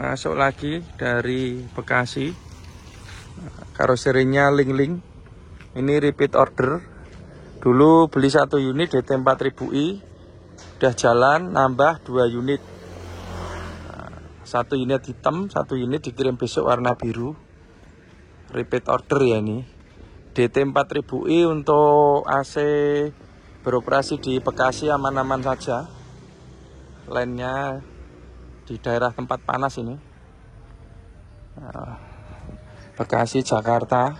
masuk lagi dari Bekasi. Karoserinya Ling-Ling. Ini repeat order. Dulu beli 1 unit DT 4000i, udah jalan nambah 2 unit. 1 unit hitam, 1 unit dikirim besok warna biru. Repeat order ya ini. DT 4000i untuk AC beroperasi di Bekasi aman-aman saja. Lainnya di daerah tempat panas ini, Bekasi, Jakarta,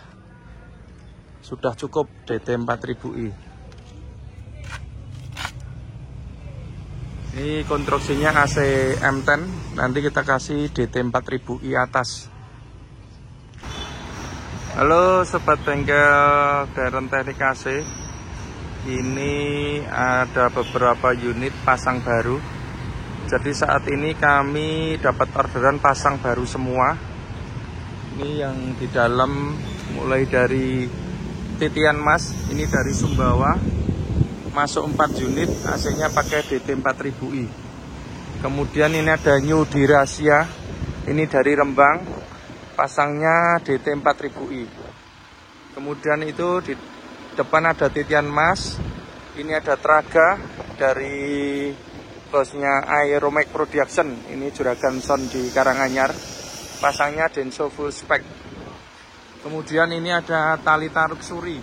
sudah cukup DT 4000i. Ini konstruksinya AC M10, nanti kita kasih DT 4000i atas. Halo sobat bengkel Darren Teknik AC. Ini ada beberapa unit pasang baru. Jadi saat ini kami dapat orderan pasang baru semua. Ini yang di dalam mulai dari titian mas, ini dari Sumbawa, masuk 4 unit, AC-nya pakai DT 4000i. Kemudian ini ada New Dirasia, ini dari Rembang, pasangnya DT 4000i. Kemudian itu di depan ada titian mas, ini ada Traga dari bosnya Aeromax Production, ini Juragan Sound di Karanganyar, pasangnya Denso full spec. Kemudian ini ada Talita Luxury,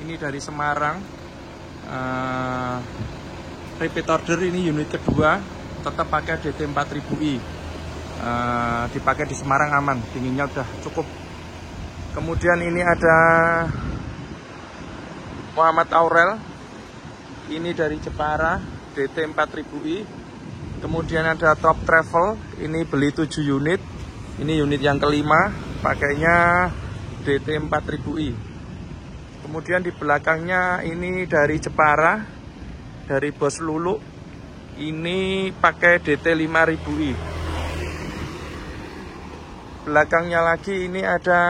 ini dari Semarang, repeat order, ini unit kedua, tetap pakai DT 4000i, dipakai di Semarang aman, dinginnya udah cukup. Kemudian ini ada Muhammad Aurel, ini dari Jepara, DT 4000i. Kemudian ada Top Travel, ini beli 7 unit, ini unit yang kelima, pakainya DT 4000i. Kemudian di belakangnya ini dari Jepara, dari Bos Lulu, ini pakai DT 5000i. Belakangnya lagi ini ada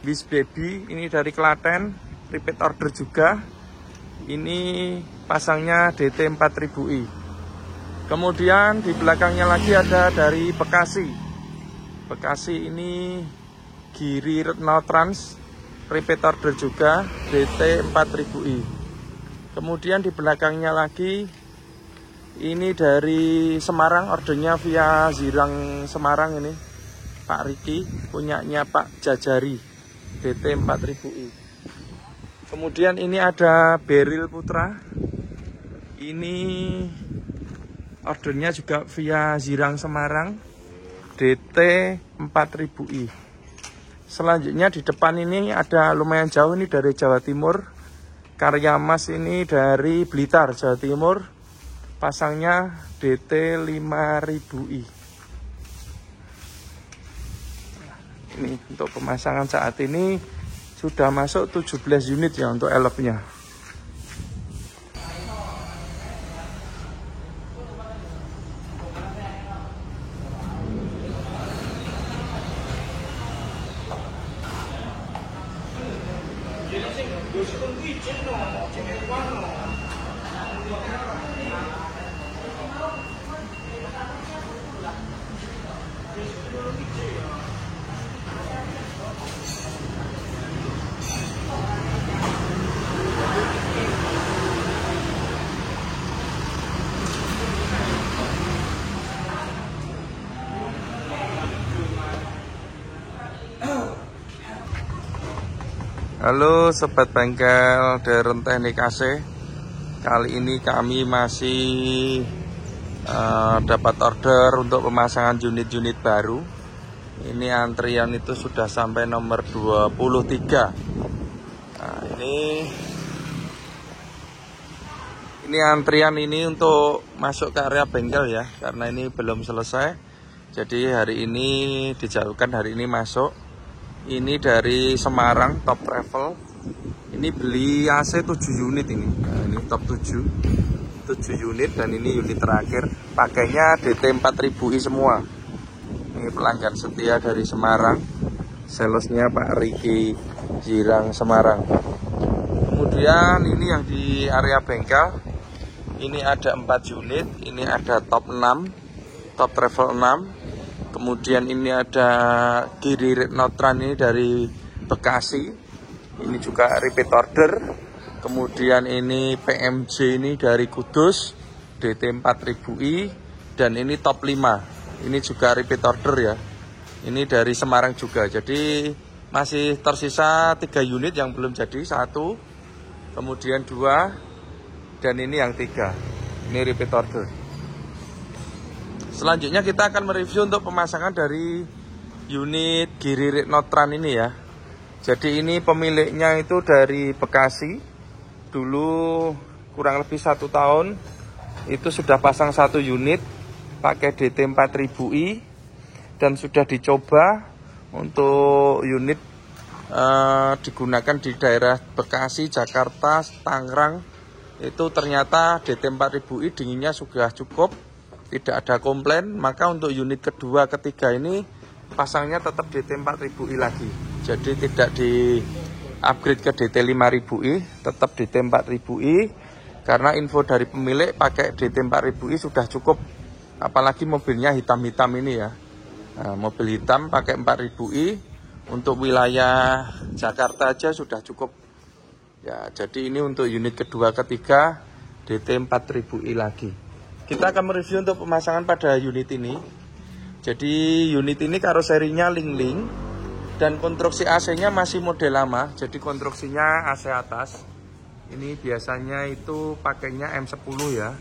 Wish Baby, ini dari Klaten, repeat order juga, ini pasangnya DT 4000i. Kemudian di belakangnya lagi ada dari Bekasi. Bekasi ini Giri Retno Trans, repeat order juga, DT 4000i. Kemudian di belakangnya lagi ini dari Semarang, ordernya via Zirang Semarang, ini Pak Riki, punyanya Pak Jajari, DT 4000i. Kemudian ini ada Beril Putra, ini ordernya juga via Zirang Semarang, DT 4000i. Selanjutnya di depan ini ada lumayan jauh, ini dari Jawa Timur, Karya Mas, ini dari Blitar, Jawa Timur, pasangnya DT 5000i. Ini untuk pemasangan saat ini sudah masuk 17 unit ya untuk elopnya. Halo sobat bengkel Darren Teknik AC. Kali ini kami masih dapat order untuk pemasangan unit-unit baru. Ini antrian itu sudah sampai nomor 23. Nah, ini antrian ini untuk masuk ke area bengkel ya, karena ini belum selesai. Jadi hari ini dijadwalkan, hari ini masuk. Ini dari Semarang, Top Travel. Ini beli AC 7 unit ini. Nah, ini top 7 unit, dan ini unit terakhir. Pakainya DT 4000i semua. Ini pelanggan setia dari Semarang. Salesnya Pak Riki, Zirang Semarang. Kemudian ini yang di area bengkel. Ini ada 4 unit. Ini ada Top 6, Top Travel 6. Kemudian ini ada Giri Retnotran ini dari Bekasi, ini juga repeat order. Kemudian ini PMJ ini dari Kudus, DT 4000i, dan ini top 5, ini juga repeat order ya. Ini dari Semarang juga, jadi masih tersisa 3 unit yang belum jadi, 1, kemudian 2, dan ini yang 3, ini repeat order. Selanjutnya kita akan mereview untuk pemasangan dari unit Giri Retnotran ini ya. Jadi ini pemiliknya itu dari Bekasi. Dulu kurang lebih 1 tahun itu sudah pasang 1 unit pakai DT 4000i dan sudah dicoba untuk unit digunakan di daerah Bekasi, Jakarta, Tangerang. Itu ternyata DT 4000i dinginnya sudah cukup, tidak ada komplain. Maka untuk unit kedua, ketiga ini pasangnya tetap DT 4000i lagi. Jadi tidak di upgrade ke DT 5000i, tetap DT 4000i. Karena info dari pemilik pakai DT 4000i sudah cukup. Apalagi mobilnya hitam-hitam ini ya. Nah, mobil hitam pakai 4000i untuk wilayah Jakarta aja sudah cukup. Ya, jadi ini untuk unit kedua, ketiga DT 4000i lagi. Kita akan mereview untuk pemasangan pada unit ini. Jadi unit ini karoserinya Ling-Ling dan konstruksi AC-nya masih model lama. Jadi konstruksinya AC atas. Ini biasanya itu pakainya M10 ya.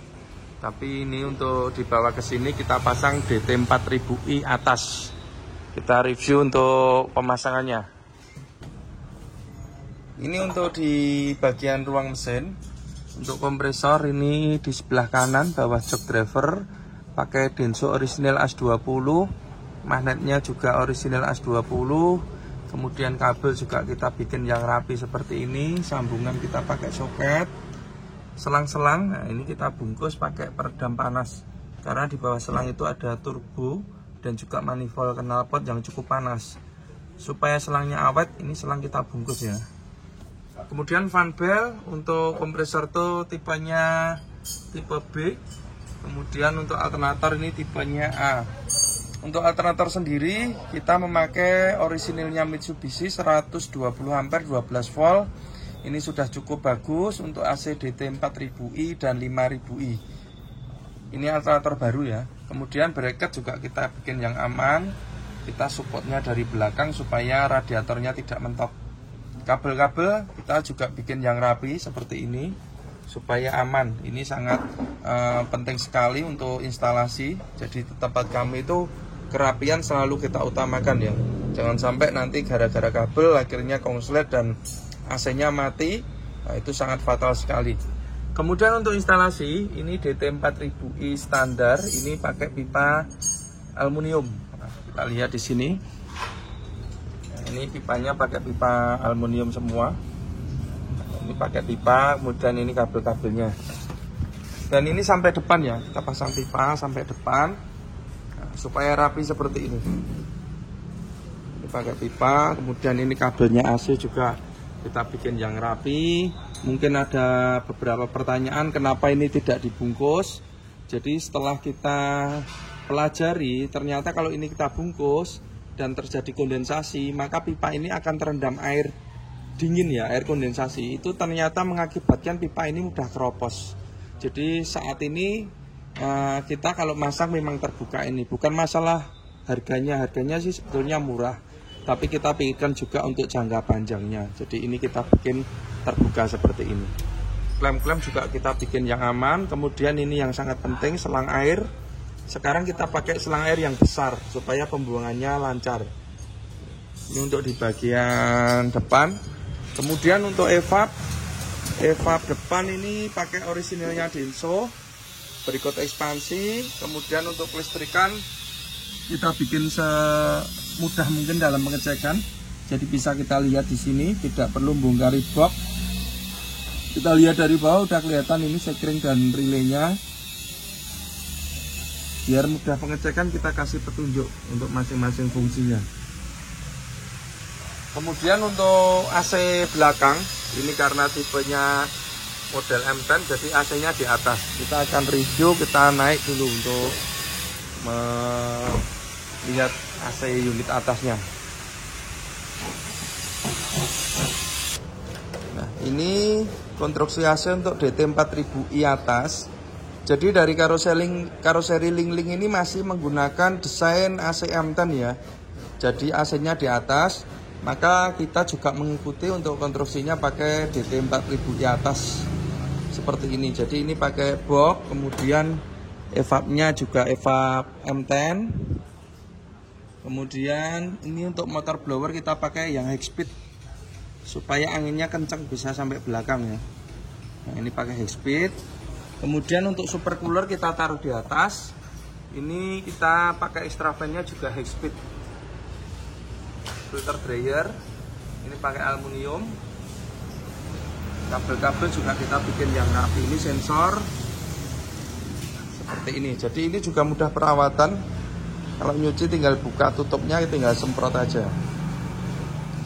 Tapi ini untuk dibawa ke sini kita pasang DT 4000i atas. Kita review untuk pemasangannya. Ini untuk di bagian ruang mesin. Untuk kompresor ini di sebelah kanan bawah jok driver pakai Denso original AS20, magnetnya juga original AS20. Kemudian kabel juga kita bikin yang rapi seperti ini, sambungan kita pakai soket, selang-selang. Nah, ini kita bungkus pakai peredam panas karena di bawah selang itu ada turbo dan juga manifold knalpot yang cukup panas. Supaya selangnya awet, ini selang kita bungkus ya. Kemudian fan bell untuk kompresor itu tipenya tipe B. Kemudian untuk alternator ini tipenya A. Untuk alternator sendiri kita memakai orisinilnya Mitsubishi 120 ampere 12 volt. Ini sudah cukup bagus untuk AC DT 4000i dan 5000i. Ini alternator baru ya. Kemudian bracket juga kita bikin yang aman. Kita supportnya dari belakang supaya radiatornya tidak mentok. Kabel-kabel kita juga bikin yang rapi seperti ini supaya aman. Ini sangat penting sekali untuk instalasi. Jadi tempat kami itu kerapian selalu kita utamakan ya. Jangan sampai nanti gara-gara kabel akhirnya konslet dan AC-nya mati. Nah, itu sangat fatal sekali. Kemudian untuk instalasi ini DT 4000i standar, ini pakai pipa aluminium. Nah, kita lihat di sini. Ini pipanya pakai pipa aluminium semua. Ini pakai pipa, kemudian ini kabel-kabelnya. Dan ini sampai depan ya, kita pasang pipa sampai depan supaya rapi seperti ini. Ini pakai pipa, kemudian ini kabelnya AC juga kita bikin yang rapi. Mungkin ada beberapa pertanyaan kenapa ini tidak dibungkus. Jadi setelah kita pelajari, ternyata kalau ini kita bungkus dan terjadi kondensasi, maka pipa ini akan terendam air dingin ya, air kondensasi. Itu ternyata mengakibatkan pipa ini mudah keropos. Jadi saat ini kita kalau masang memang terbuka ini, bukan masalah harganya sih sebetulnya murah, tapi kita pikirkan juga untuk jangka panjangnya. Jadi ini kita bikin terbuka seperti ini. Klem-klem juga kita bikin yang aman. Kemudian ini yang sangat penting, selang air. Sekarang kita pakai selang air yang besar supaya pembuangannya lancar. Ini untuk di bagian depan. Kemudian untuk evap depan ini pakai orisinilnya Denso, berikut ekspansi. Kemudian untuk kelistrikan kita bikin semudah mungkin dalam pengecekan. Jadi bisa kita lihat di sini, tidak perlu bongkari box. Kita lihat dari bawah udah kelihatan ini sekring dan relaynya. Biar mudah pengecekan kita kasih petunjuk untuk masing-masing fungsinya. Kemudian untuk AC belakang, ini karena tipenya model M10 jadi AC-nya di atas. Kita akan review, kita naik dulu untuk Lihat AC unit atasnya. Nah, ini konstruksi AC untuk DT 4000i atas. Jadi dari karoseri Lingling ini masih menggunakan desain AC M10 ya. Jadi AC-nya di atas, maka kita juga mengikuti untuk konstruksinya pakai DT 4000i atas seperti ini. Jadi ini pakai box, kemudian evapnya juga evap M10. Kemudian ini untuk motor blower kita pakai yang high speed supaya anginnya kencang bisa sampai belakang ya. Nah, ini pakai high speed. Kemudian untuk super cooler kita taruh di atas. Ini kita pakai extra fan-nya juga high speed. Filter dryer ini pakai aluminium. Kabel-kabel juga kita bikin yang rapi. Ini sensor seperti ini. Jadi ini juga mudah perawatan. Kalau nyuci tinggal buka tutupnya, tinggal semprot aja.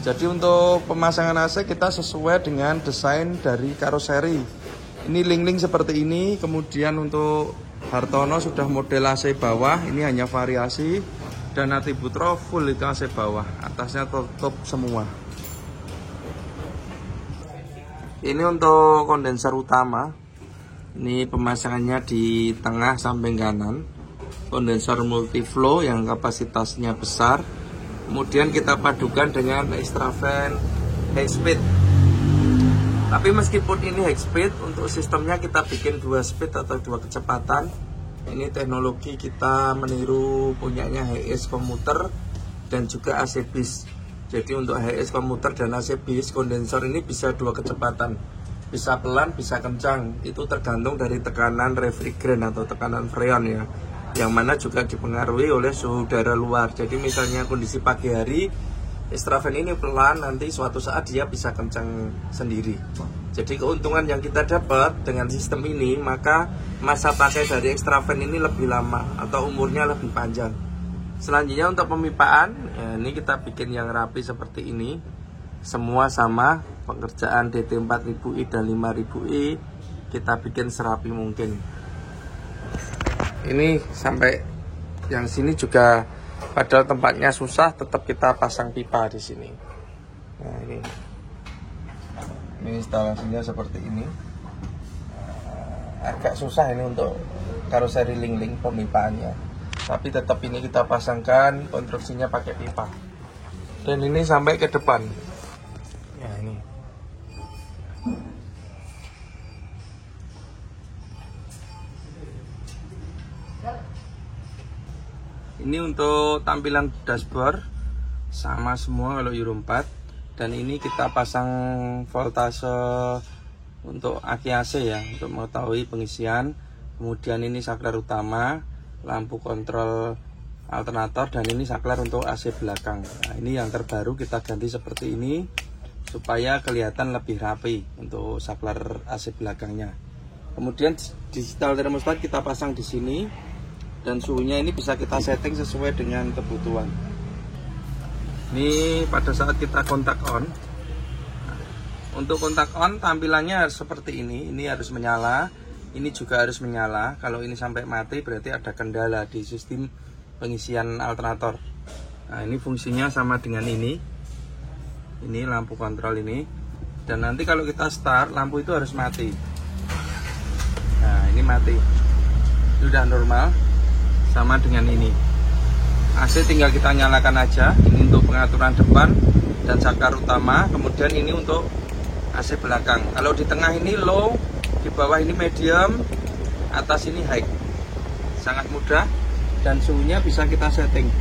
Jadi untuk pemasangan AC kita sesuai dengan desain dari karoseri. Ini Lingling seperti ini. Kemudian untuk Hartono sudah model AC bawah, ini hanya variasi. Dan Atibutro full itu AC bawah, atasnya tutup semua. Ini untuk kondenser utama. Ini pemasangannya di tengah samping kanan. Kondenser multiflow yang kapasitasnya besar. Kemudian kita padukan dengan extra fan high speed. Tapi meskipun ini high speed, untuk sistemnya kita bikin 2 speed atau 2 kecepatan. Ini teknologi kita meniru punyanya HS Komuter dan juga AC Bis. Jadi untuk HS Komuter dan AC Bis, kondensor ini bisa 2 kecepatan. Bisa pelan, bisa kencang. Itu tergantung dari tekanan refrigerant atau tekanan freon ya. Yang mana juga dipengaruhi oleh suhu udara luar. Jadi misalnya kondisi pagi hari, extra fan ini pelan, nanti suatu saat dia bisa kencang sendiri. Jadi keuntungan yang kita dapat dengan sistem ini, maka masa pakai dari extra fan ini lebih lama atau umurnya lebih panjang. Selanjutnya untuk pemipaan, ya ini kita bikin yang rapi seperti ini. Semua sama, pengerjaan DT 4000i dan 5000i kita bikin serapi mungkin. Ini sampai yang sini juga, padahal tempatnya susah, tetap kita pasang pipa di sini. Nah ini instalasinya seperti ini. Agak susah ini untuk karoseri Lingling pemipaannya, tapi tetap ini kita pasangkan konstruksinya pakai pipa. Dan ini sampai ke depan. Ya ini. Ini untuk tampilan dashboard sama semua kalau Euro 4. Dan ini kita pasang voltase untuk aki-AC ya, untuk mengetahui pengisian. Kemudian ini saklar utama, lampu kontrol alternator, dan ini saklar untuk AC belakang. Nah, ini yang terbaru kita ganti seperti ini supaya kelihatan lebih rapi untuk saklar AC belakangnya. Kemudian digital thermostat kita pasang di sini. Dan suhunya ini bisa kita setting sesuai dengan kebutuhan. Ini pada saat kita kontak on. Untuk kontak on tampilannya harus seperti ini. Ini harus menyala. Ini juga harus menyala. Kalau ini sampai mati berarti ada kendala di sistem pengisian alternator. Nah ini fungsinya sama dengan ini. Ini lampu kontrol ini. Dan nanti kalau kita start, lampu itu harus mati. Nah ini mati. Sudah normal. Sama dengan ini. AC tinggal kita nyalakan aja. Ini untuk pengaturan depan dan saklar utama. Kemudian ini untuk AC belakang. Kalau di tengah ini low, di bawah ini medium, atas ini high. Sangat mudah dan suhunya bisa kita setting.